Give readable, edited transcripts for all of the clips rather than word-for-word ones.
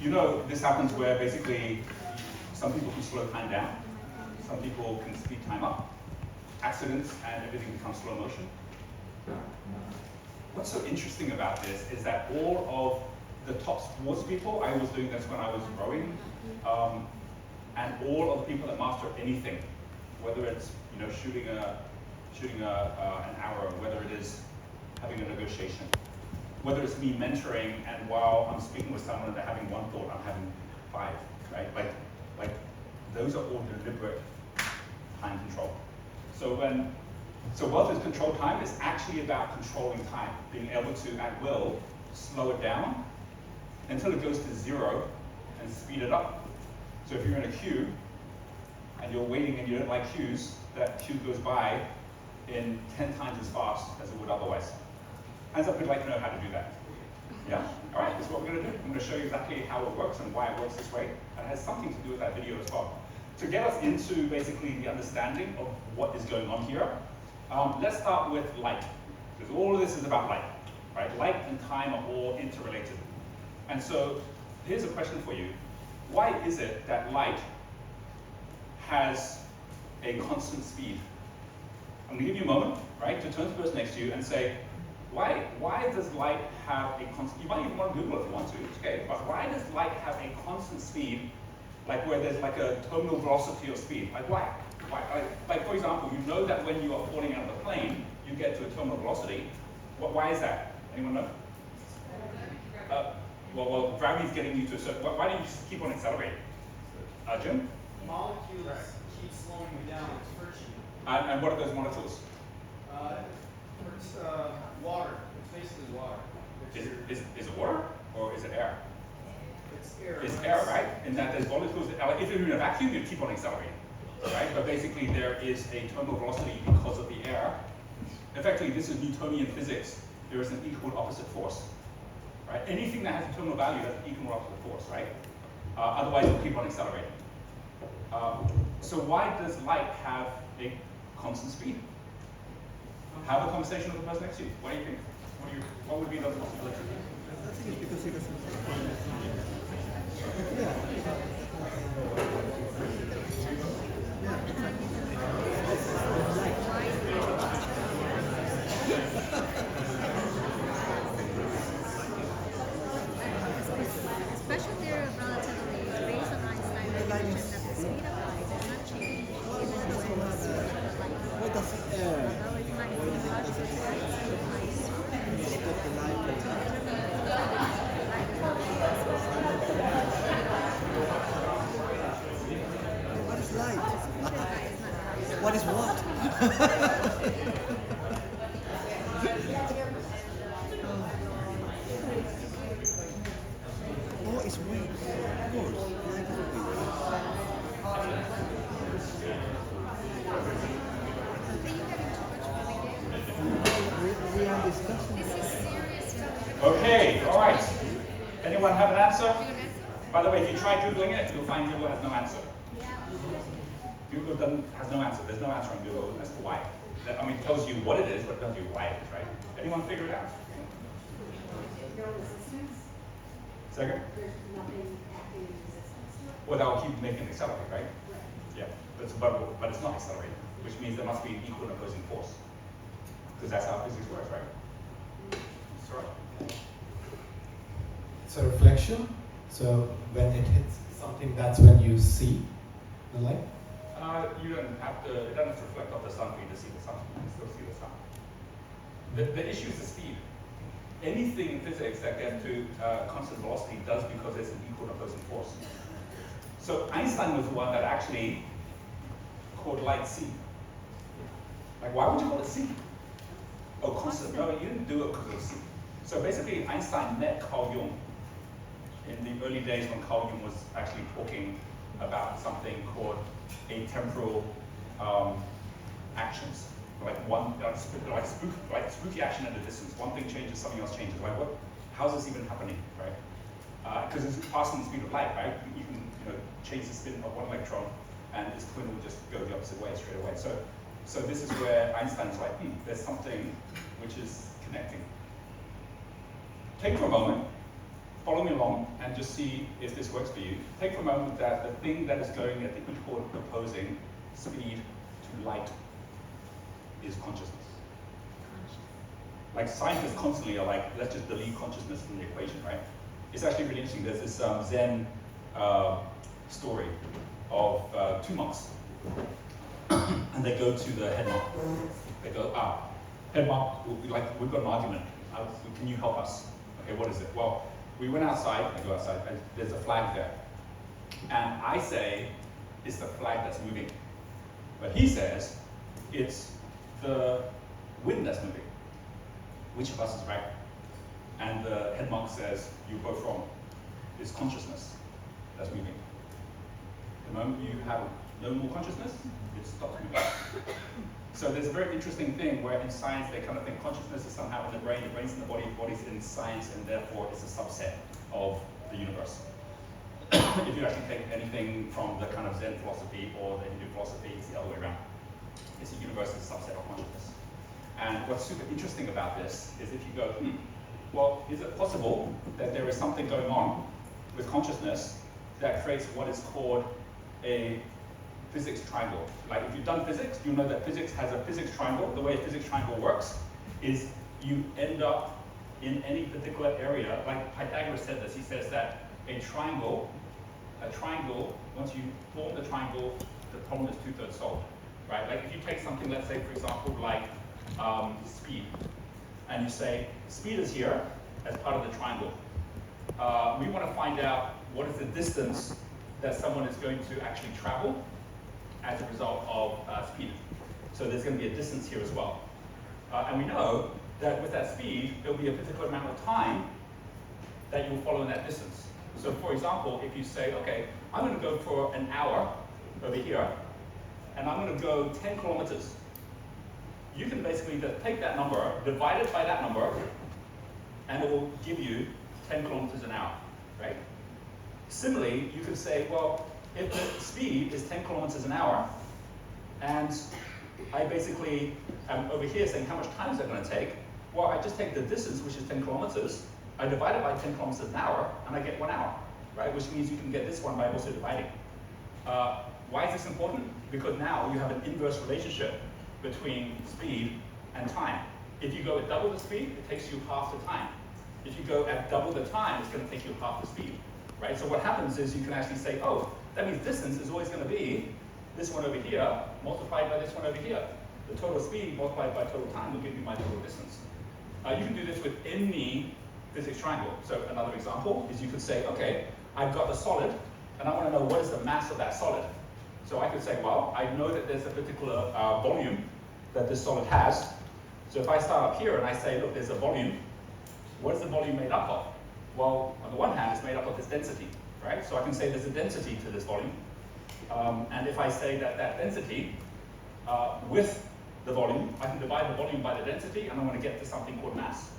You know, this happens where basically some people can slow time down, some people can speed time up, accidents and everything becomes slow motion. What's so interesting about this is that all of the top sports people, I was doing this when I was rowing, and all of the people that master anything, whether it's shooting an arrow, whether it is having a negotiation, whether it's me mentoring and while I'm speaking with someone and they're having one thought, I'm having five, right? Like those are all deliberate time control. So wealth is controlled time. It's actually about controlling time, being able to, at will, slow it down until it goes to zero and speed it up. So if you're in a queue and you're waiting and you don't like queues, that queue goes by in 10 times as fast as it would otherwise. Hands up who'd like to know how to do that. Yeah? All right, this is what we're going to do. I'm going to show you exactly how it works and why it works this way. And it has something to do with that video as well. To get us into basically the understanding of what is going on here, let's start with light. Because all of this is about light, right? Light and time are all interrelated. And so here's a question for you. Why is it that light has a constant speed? I'm going to give you a moment, right, to turn to the person next to you and say, why does light have a constant, you might even want to Google if you want to, it's okay, but why does light have a constant speed, like where there's like a terminal velocity of speed? Like why? Like for example, you know that when you are falling out of the plane, you get to a terminal velocity. Why is that? Anyone know? Well, gravity's getting you to a certain, why don't you just keep on accelerating? Jim? Molecules keep slowing you down, it's friction. And what are those molecules? It's water. It's basically water. Is it water or is it air? It's air. It's air, right? In that there's molecules. If you're in a vacuum, you keep on accelerating, right? But basically, there is a terminal velocity because of the air. Effectively, this is Newtonian physics. There is an equal and opposite force, right? Anything that has a terminal value has an equal and opposite force, right? Otherwise, it'll keep on accelerating. So why does light have a constant speed? Have a conversation with the person next to you. What do you think? What would be the possibility? I think it's because he doesn't. Yeah. Special theory of relativity is based on Einstein's prediction that the speed of light does not change even when the speed of light. What does it air? Although it might be hard to describe the speed of light, Stop the light. What is light? What is what? Oh, it's weight. Of course. Light is weight. We are discussing. Okay, all right. Anyone have an answer? By the way, if you try Googling it, you'll find Google has no answer. Google has no answer. There's no answer on Google as to why. I mean, it tells you what it is, but it tells you why it is, right? Anyone figure it out? No resistance? Second? There's nothing acting in resistance to it? Well, that will keep making it accelerate, right? Yeah, but it's not accelerating, which means there must be an equal and opposing force. Because that's how physics works, right? That's right. It's a reflection. So when it hits something, that's when you see the light. You don't have to. It doesn't have to reflect off the sun for you to see the sun. You can still see the sun. The issue is the speed. Anything in physics that gets to constant velocity does because there's an equal and opposing force. So Einstein was the one that actually called light C. Like, why would you call it C? Oh, constant. No, you didn't do it because it was C. So basically, Einstein met Carl Jung in the early days when Carl Jung was actually talking about something called atemporal actions. Like spooky action at a distance. One thing changes, something else changes. Like what? How's this even happening, right? Because it's faster than the speed of light, right? You can change the spin of one electron, and its twin will just go the opposite way straight away. So this is where Einstein's like, there's something which is connecting. Take for a moment. follow me along and just see if this works for you. Take for a moment that the thing that is going at the equal opposing speed to light is consciousness. Like scientists constantly are like, let's just delete consciousness from the equation, right? It's actually really interesting. There's this Zen story of two monks, and they go to the head monk. They go, head monk, we've got an argument. Can you help us? Okay, what is it? Well, we went outside. I go outside. And there's a flag there, and I say it's the flag that's moving, but he says it's the wind that's moving. Which of us is right? And the head monk says, you're both wrong. It's consciousness that's moving. The moment you have no more consciousness, it stops moving. So there's a very interesting thing where in science they kind of think consciousness is somehow in the brain's in the body body's in science, and therefore it's a subset of the universe. If you actually take anything from the kind of Zen philosophy or the Hindu philosophy, it's the other way around. It's a universe is a subset of consciousness. And what's super interesting about this is if you go, well, is it possible that there is something going on with consciousness that creates what is called a physics triangle? Like if you've done physics, you know that physics has a physics triangle. The way a physics triangle works is you end up in any particular area. Like Pythagoras said this, he says that a triangle, once you form the triangle, the problem is 2/3 solved, right? Like if you take something, let's say, for example, like speed, and you say speed is here as part of the triangle. We want to find out what is the distance that someone is going to actually travel as a result of speed. So there's going to be a distance here as well. And we know that with that speed, there'll be a particular amount of time that you'll follow in that distance. So for example, if you say, okay, I'm going to go for an hour over here, and I'm going to go 10 kilometers. You can basically just take that number, divide it by that number, and it will give you 10 kilometers an hour, right? Similarly, you could say, well, if the speed is 10 kilometers an hour, and I basically am over here saying how much time is that going to take, well, I just take the distance, which is 10 kilometers, I divide it by 10 kilometers an hour, and I get 1 hour, right? Which means you can get this one by also dividing. Why is this important? Because now you have an inverse relationship between speed and time. If you go at double the speed, it takes you half the time. If you go at double the time, it's going to take you half the speed, right? So what happens is you can actually say, oh, that means distance is always going to be this one over here multiplied by this one over here. The total speed multiplied by total time will give you my total distance. You can do this with any physics triangle. So another example is you could say, okay, I've got a solid, and I want to know what is the mass of that solid. So I could say, well, I know that there's a particular volume that this solid has. So if I start up here and I say, look, there's a volume, what is the volume made up of? Well, on the one hand, it's made up of this density, right? So I can say there's a density to this volume. And if I say that that density with the volume, I can divide the volume by the density, and I'm going to get to something called mass.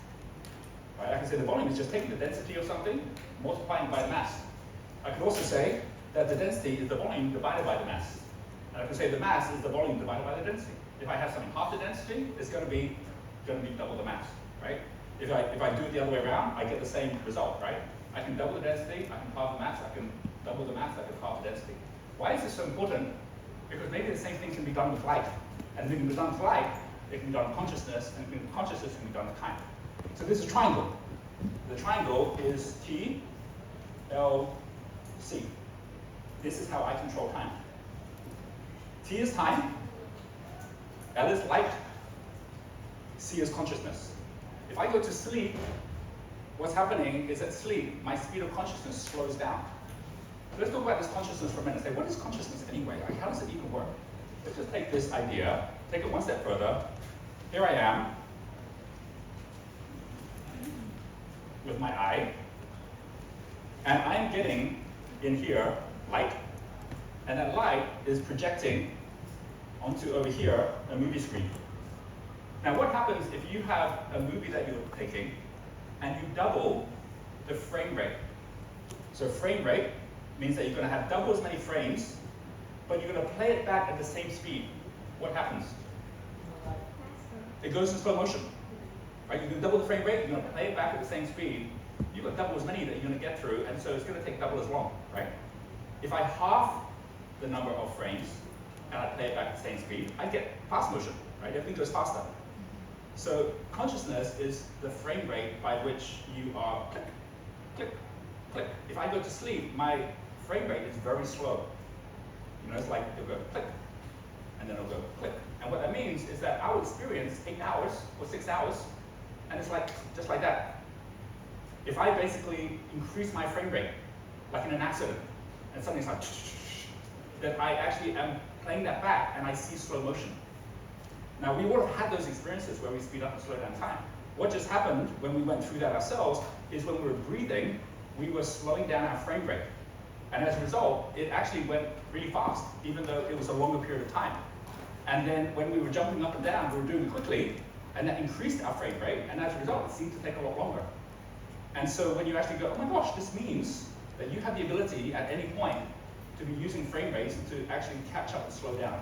Right? I can say the volume is just taking the density of something, multiplying by the mass. I can also say that the density is the volume divided by the mass. And I can say the mass is the volume divided by the density. If I have something half the density, it's going to be double the mass, right? If I do it the other way around, I get the same result, right? I can double the density, I can halve the mass, I can double the mass, I can halve the density. Why is this so important? Because maybe the same thing can be done with light. And if it can be done with light, it can be done with consciousness, and consciousness can be done with time. So this is a triangle. The triangle is T, L, C. This is how I control time. T is time, L is light, C is consciousness. If I go to sleep, what's happening is at sleep, my speed of consciousness slows down. So let's talk about this consciousness for a minute. Say, what is consciousness anyway? Like, how does it even work? Let's just take this idea, take it one step further. Here I am with my eye, and I'm getting in here light, and that light is projecting onto over here a movie screen. Now what happens if you have a movie that you're taking and you double the frame rate? So frame rate means that you're going to have double as many frames, but you're going to play it back at the same speed. What happens? It goes in slow motion. Right? You can double the frame rate, you're going to play it back at the same speed, you've got double as many that you're going to get through, and so it's going to take double as long, right? If I half the number of frames and I play it back at the same speed, I get fast motion, right? Everything goes faster. So consciousness is the frame rate by which you are click, click, click. If I go to sleep, my frame rate is very slow. You know, it's like it'll go click, and then it'll go click. And what that means is that I'll experience 8 hours or 6 hours, and it's like just like that. If I basically increase my frame rate, like in an accident, and something's like, then I actually am playing that back and I see slow motion. Now, we all have had those experiences where we speed up and slow down time. What just happened when we went through that ourselves is when we were breathing, we were slowing down our frame rate. And as a result, it actually went really fast, even though it was a longer period of time. And then when we were jumping up and down, we were doing it quickly, and that increased our frame rate, and as a result, it seemed to take a lot longer. And so when you actually go, oh my gosh, this means that you have the ability at any point to be using frame rates to actually catch up and slow down.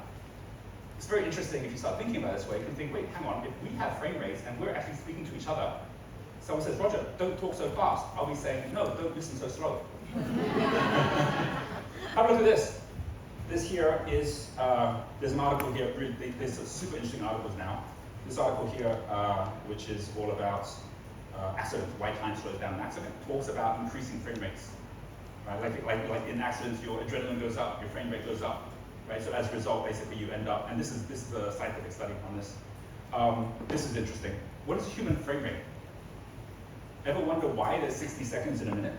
It's very interesting if you start thinking about it this way. You can think, wait, hang on, if we have frame rates and we're actually speaking to each other, someone says, Roger, don't talk so fast. I'll be saying, no, don't listen so slow. Have a look at this. This here is, there's an article here, there's super interesting articles now. This article here, which is all about accidents, why time slows down an accident, talks about increasing frame rates. Right? Like in accidents, your adrenaline goes up, your frame rate goes up. Right? So as a result, basically you end up, and this is a scientific study on this. This is interesting. What is human frame rate? Ever wonder why there's 60 seconds in a minute?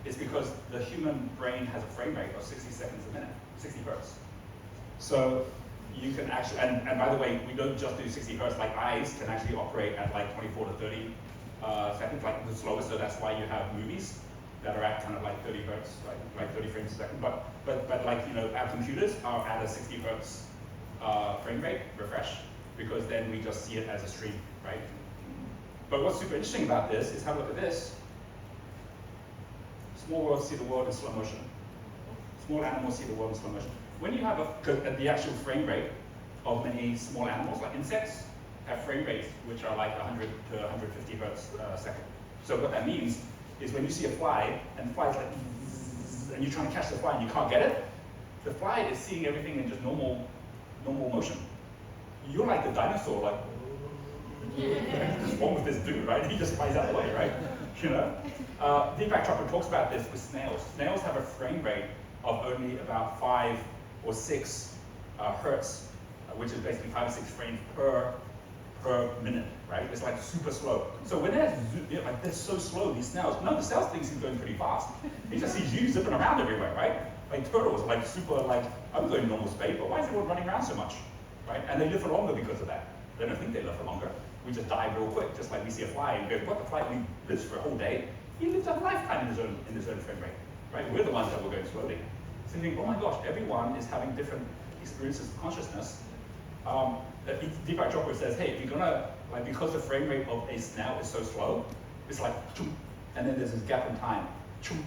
It's because the human brain has a frame rate of 60 seconds a minute, 60 hertz. So you can actually, and by the way, we don't just do 60 hertz, like eyes can actually operate at like 24 to 30 seconds, like the slowest, so that's why you have movies that are at kind of like 30 hertz, like 30 frames a second. But like, you know, our computers are at a 60 hertz frame rate refresh, because then we just see it as a stream, right? But what's super interesting about this is have a look at this. Small worlds see the world in slow motion. Small animals see the world in slow motion. When you have the actual frame rate of many small animals, like insects, have frame rates which are like 100 to 150 hertz a second. So what that means is when you see a fly, and the fly's like, and you're trying to catch the fly and you can't get it, the fly is seeing everything in just normal motion. You're like the dinosaur, like, what's wrong with this dude, right? He just flies out of the way, right? You know? Deepak Chopra talks about this with snails. Snails have a frame rate of only about 5 or 6 hertz, which is basically 5 or 6 frames per minute, right? It's like super slow. So when they're so slow, these snails, no, the snail thinks he's going pretty fast. He just sees you zipping around everywhere, right? Like turtles, like super, like, I'm going normal speed, but why is everyone running around so much, right? And they live for longer because of that. They don't think they live for longer. We just die real quick, just like we see a fly and go, what, the fly only lives for a whole day? He lives a lifetime in his own frame rate, right? We're the ones that were going slowly. So you think, oh my gosh, everyone is having different experiences of consciousness. Deepak Chopra says, hey, if you're gonna, like, because the frame rate of a snail is so slow, it's like, chum, and then there's this gap in time, chum,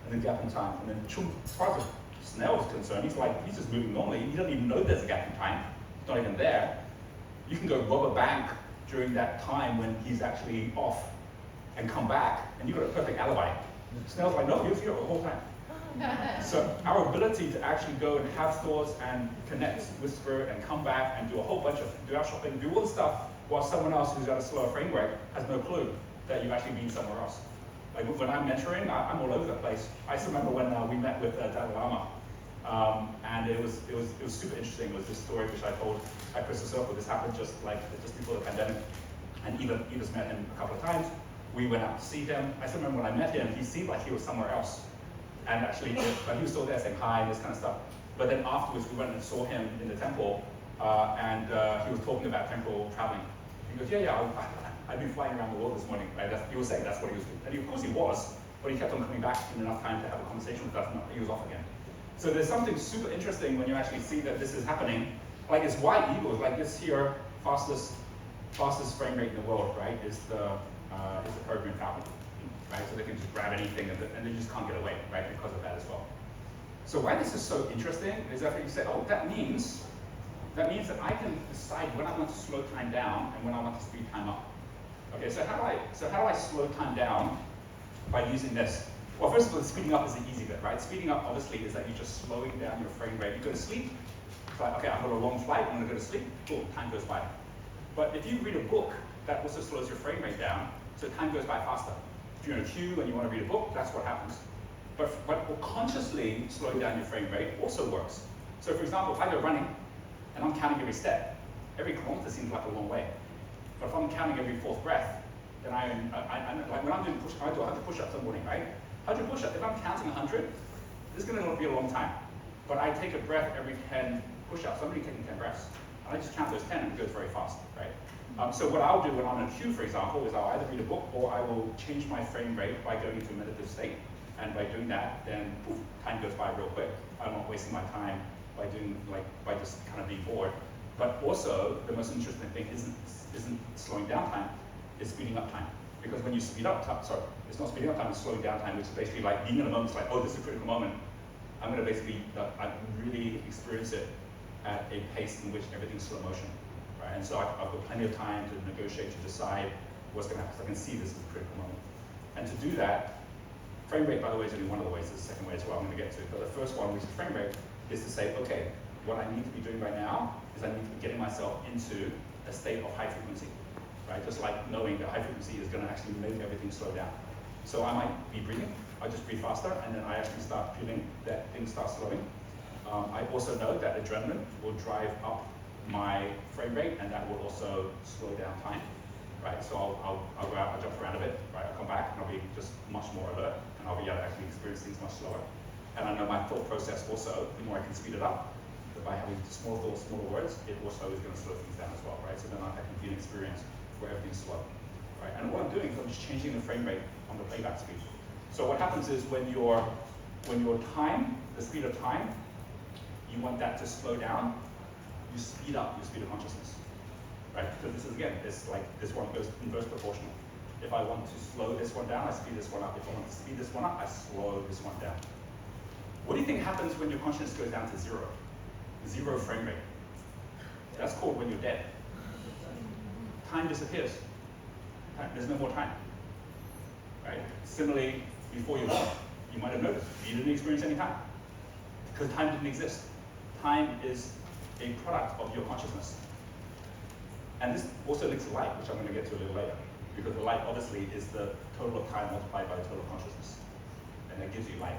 and then gap in time, and then chum. As far as the snail is concerned, he's just moving normally. He doesn't even know there's a gap in time. It's not even there. You can go rob a bank during that time when he's actually off and come back, and you've got a perfect alibi. Snail's like, no, he was here the whole time. So our ability to actually go and have thoughts and connect with spirit and come back and do a whole bunch of, do our shopping, do all the stuff, while someone else who's got a slower frame rate has no clue that you've actually been somewhere else. Like when I'm mentoring, I'm all over the place. I still remember when we met with Dalai Lama, and it was super interesting. It was this story which I told at Crystal Circle. This happened just before the pandemic, and Eva's met him a couple of times. We went out to see him. I still remember when I met him, he seemed like he was somewhere else. And actually, but he was still there saying hi and this kind of stuff. But then afterwards, we went and saw him in the temple, and he was talking about temporal traveling. He goes, yeah, I've been flying around the world this morning, right? He was saying that's what he was doing. And of course he was, but he kept on coming back in enough time to have a conversation with us, and he was off again. So there's something super interesting when you actually see that this is happening. Like it's why eagles, like this here, fastest frame rate in the world, right, is the peregrine falcon. Right? So they can just grab anything and they just can't get away, right, because of that as well. So why this is so interesting is that you say, oh, that means that I can decide when I want to slow time down and when I want to speed time up. Okay, so how do I slow time down by using this? Well, first of all, speeding up is the easy bit, right? Speeding up, obviously, is that you're just slowing down your frame rate. You go to sleep, it's like, okay, I've got a long flight, I'm gonna go to sleep, boom, time goes by. But if you read a book, that also slows your frame rate down, so time goes by faster. If you're in a queue and you want to read a book, that's what happens. But consciously slowing down your frame rate also works. So for example, if I go running and I'm counting every step, every kilometer seems like a long way. But if I'm counting every fourth breath, then I like when I'm doing I do 100 push-ups in the morning, right? 100 push-ups, if I'm counting 100, this is going to be a long time. But I take a breath every 10 push-ups. I'm only taking 10 breaths. And I just count those 10 and it goes very fast, right? So what I'll do when I'm in a queue, for example, is I'll either read a book or I will change my frame rate by going into a meditative state. And by doing that, then poof, time goes by real quick. I'm not wasting my time by just kind of being bored. But also, the most interesting thing isn't slowing down time, it's speeding up time. Because when you speed up time, sorry, it's not speeding up time, it's slowing down time, which is basically like being in a moment, it's like, oh, this is a critical moment. I'm gonna basically, I really experience it at a pace in which everything's slow motion. Right? And so I've got plenty of time to negotiate, to decide what's going to happen. So I can see this as a critical moment. And to do that, frame rate, by the way, is only one of the ways. There's a second way as well I'm going to get to. But the first one, which is frame rate, is to say, okay, what I need to be doing right now is I need to be getting myself into a state of high frequency. Right? Just like knowing that high frequency is going to actually make everything slow down. So I might be breathing, I just breathe faster, and then I actually start feeling that things start slowing. I also know that adrenaline will drive up my frame rate, and that will also slow down time, right? So I'll go out, I'll jump around a bit, right? I'll come back, and I'll be just much more alert, and I'll be able to actually experience things much slower. And I know my thought process also, the more I can speed it up, that by having small thoughts, smaller words, it also is going to slow things down as well, right? So then I can feel an experience where everything's slow, right? And what I'm doing is I'm just changing the frame rate on the playback speed. So what happens is when your time, the speed of time, you want that to slow down, you speed up your speed of consciousness, right? Because this is, again, it's like this one goes inverse proportional. If I want to slow this one down, I speed this one up. If I want to speed this one up, I slow this one down. What do you think happens when your consciousness goes down to zero? Zero frame rate. That's called when you're dead. Time disappears. There's no more time, right? Similarly, before you're born, you might have noticed you didn't experience any time because time didn't exist. Time is a product of your consciousness. And this also links to light, which I'm going to get to a little later, because the light obviously is the total of time multiplied by the total consciousness, and that gives you light.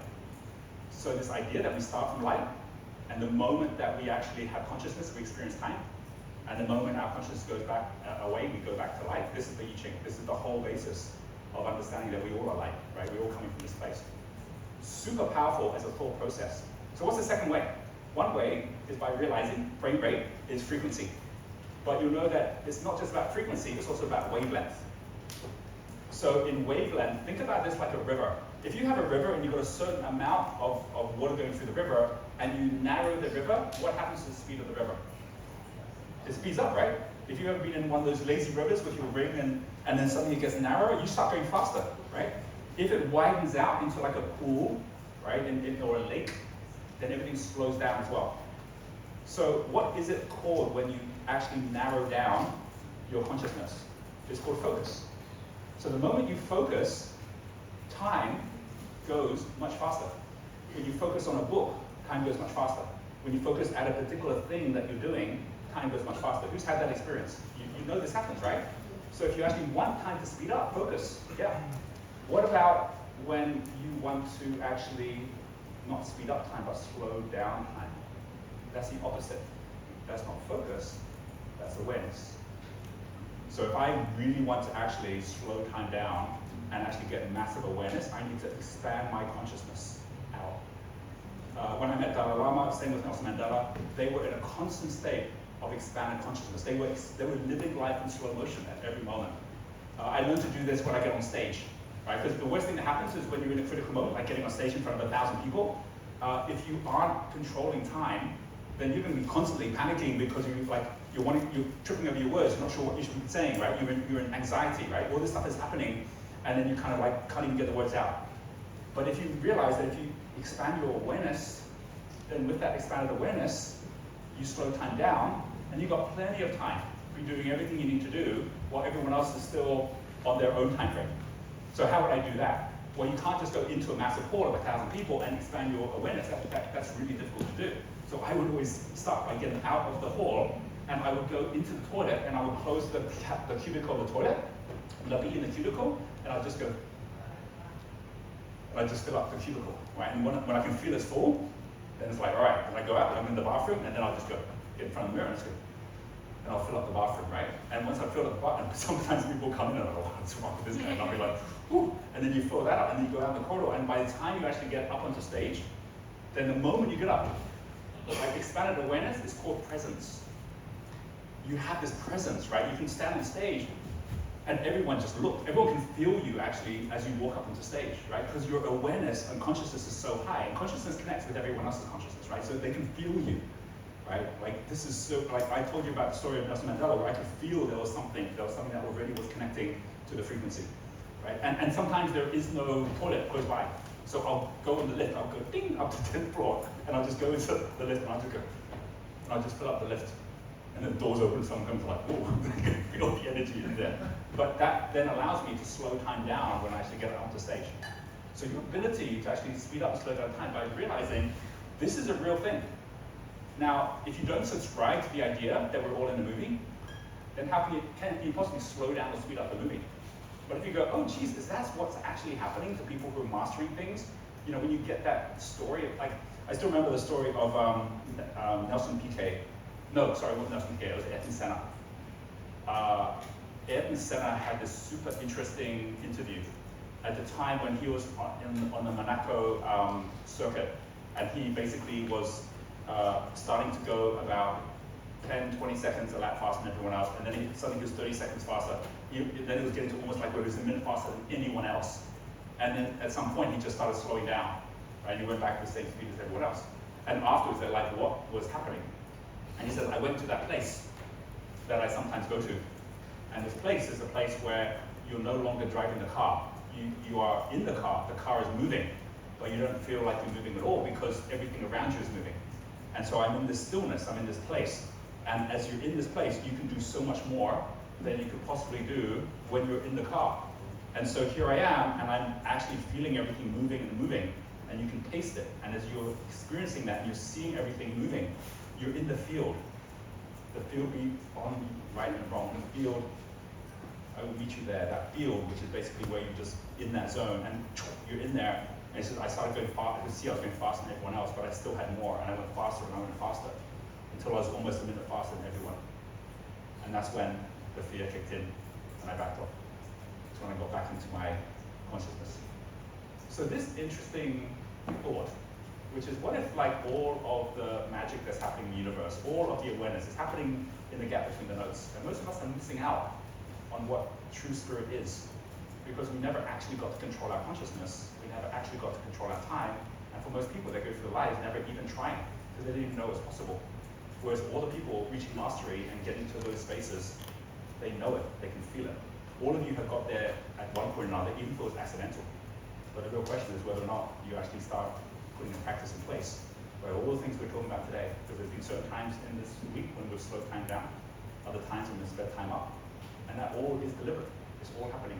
So this idea that we start from light, and the moment that we actually have consciousness, we experience time, and the moment our consciousness goes back away, we go back to light. This is the I Ching. This is the whole basis of understanding that we all are light, right? We're all coming from this place. Super powerful as a thought process. So what's the second way? One way is by realizing frame rate is frequency. But you'll know that it's not just about frequency, it's also about wavelength. So in wavelength, think about this like a river. If you have a river and you've got a certain amount of water going through the river, and you narrow the river, what happens to the speed of the river? It speeds up, right? If you've ever been in one of those lazy rivers with your ring and then suddenly it gets narrower, you start going faster, right? If it widens out into like a pool, right, or a lake, then everything slows down as well. So what is it called when you actually narrow down your consciousness? It's called focus. So the moment you focus, time goes much faster. When you focus on a book, time goes much faster. When you focus at a particular thing that you're doing, time goes much faster. Who's had that experience? You know this happens, right? So if you actually want time to speed up, focus, yeah. What about when you want to actually not speed up time, but slow down time? That's the opposite. That's not focus, that's awareness. So if I really want to actually slow time down and actually get massive awareness, I need to expand my consciousness out. When I met Dalai Lama, same with Nelson Mandela, they were in a constant state of expanded consciousness. They were living life in slow motion at every moment. I learned to do this when I get on stage, right? Because the worst thing that happens is when you're in a critical moment, like getting on stage in front of 1,000 people, if you aren't controlling time, then you're going to be constantly panicking because you're tripping over your words, you're not sure what you should be saying, right? You're in anxiety, right? All this stuff is happening, and then you kind of like can't even get the words out. But if you realize that if you expand your awareness, then with that expanded awareness, you slow time down, and you've got plenty of time to be doing everything you need to do while everyone else is still on their own time frame. So how would I do that? Well, you can't just go into a massive hall of 1,000 people and expand your awareness. That's really difficult to do. So I would always start by getting out of the hall, and I would go into the toilet, and I would close the cubicle of the toilet, and I'd be in the cubicle, and I'd just go, and I just fill up the cubicle, right? And when I can feel it's full, then it's like, all right, and I go out, I'm in the bathroom, and then I'll just go get in front of the mirror and just go, and I'll fill up the bathroom, right? And once I fill up the bathroom, sometimes people come in and I'm like, what's wrong with this guy? And I'll be like, whoo, and then you fill that up, and then you go out in the corridor, and by the time you actually get up onto stage, then the moment you get up, like expanded awareness is called presence. You have this presence, right? You can stand on stage, and everyone just look. Everyone can feel you actually as you walk up onto stage, right? Because your awareness and consciousness is so high, and consciousness connects with everyone else's consciousness, right? So they can feel you, right? Like this is so, like I told you about the story of Nelson Mandela, where I could feel there was something that already was connecting to the frequency, right? And sometimes there is no toilet close by. So I'll go on the lift, I'll go ding up to the 10th floor, and I'll just go into the lift, and I'll just go, and I'll just fill up the lift. And then the doors open, someone comes like, oh, I can feel the energy in there. But that then allows me to slow time down when I actually get onto stage. So your ability to actually speed up and slow down time by realizing this is a real thing. Now, if you don't subscribe to the idea that we're all in a movie, then how can you possibly slow down or speed up the movie? But if you go, oh geez, is that what's actually happening to people who are mastering things? You know, when you get that story, like, I still remember the story of Nelson Piquet. No, sorry, it wasn't Nelson Piquet, it was Ayrton Senna. Ayrton Senna had this super interesting interview at the time when he was on the Monaco circuit, and he basically was starting to go about 10, 20 seconds a lap faster than everyone else, and then suddenly he was 30 seconds faster. Then it was getting to almost like where he was a minute faster than anyone else. And then at some point he just started slowing down, right? He went back to the same speed as everyone else. And afterwards they're like, what was happening? And he said, I went to that place that I sometimes go to. And this place is a place where you're no longer driving the car. You are in the car is moving, but you don't feel like you're moving at all because everything around you is moving. And so I'm in this stillness, I'm in this place. And as you're in this place, you can do so much more than you could possibly do when you're in the car. And so here I am, and I'm actually feeling everything moving, and you can taste it. And as you're experiencing that, and you're seeing everything moving, you're in the field. The field be on right and wrong. The field, I will meet you there. That field, which is basically where you're just in that zone, and you're in there. And he says, I started going fast. I could see I was going faster than everyone else, but I still had more, and I went faster and I went faster until I was almost a minute faster than everyone. And that's when the fear kicked in, and I backed off. That's when I got back into my consciousness. So this interesting thought, which is what if like all of the magic that's happening in the universe, all of the awareness is happening in the gap between the notes. And most of us are missing out on what true spirit is, because we never actually got to control our consciousness. We never actually got to control our time. And for most people, they go through life never even trying, because they didn't even know it was possible. Whereas all the people reaching mastery and getting to those spaces, they know it, they can feel it. All of you have got there at one point or another, even if it was accidental. But the real question is whether or not you actually start putting the practice in place. Right? All the things we're talking about today, because there's been certain times in this week when we've slowed time down, other times when we've sped time up. And that all is deliberate, it's all happening.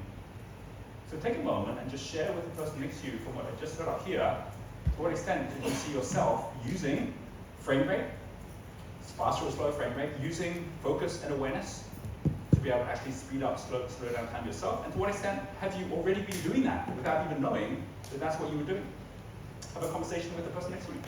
So take a moment and just share with the person next to you from what I just set up here, to what extent did you see yourself using frame rate, faster or slower frame rate, using focus and awareness to be able to actually speed up, slow down time yourself, and to what extent have you already been doing that without even knowing that that's what you were doing? Have a conversation with the person next to you.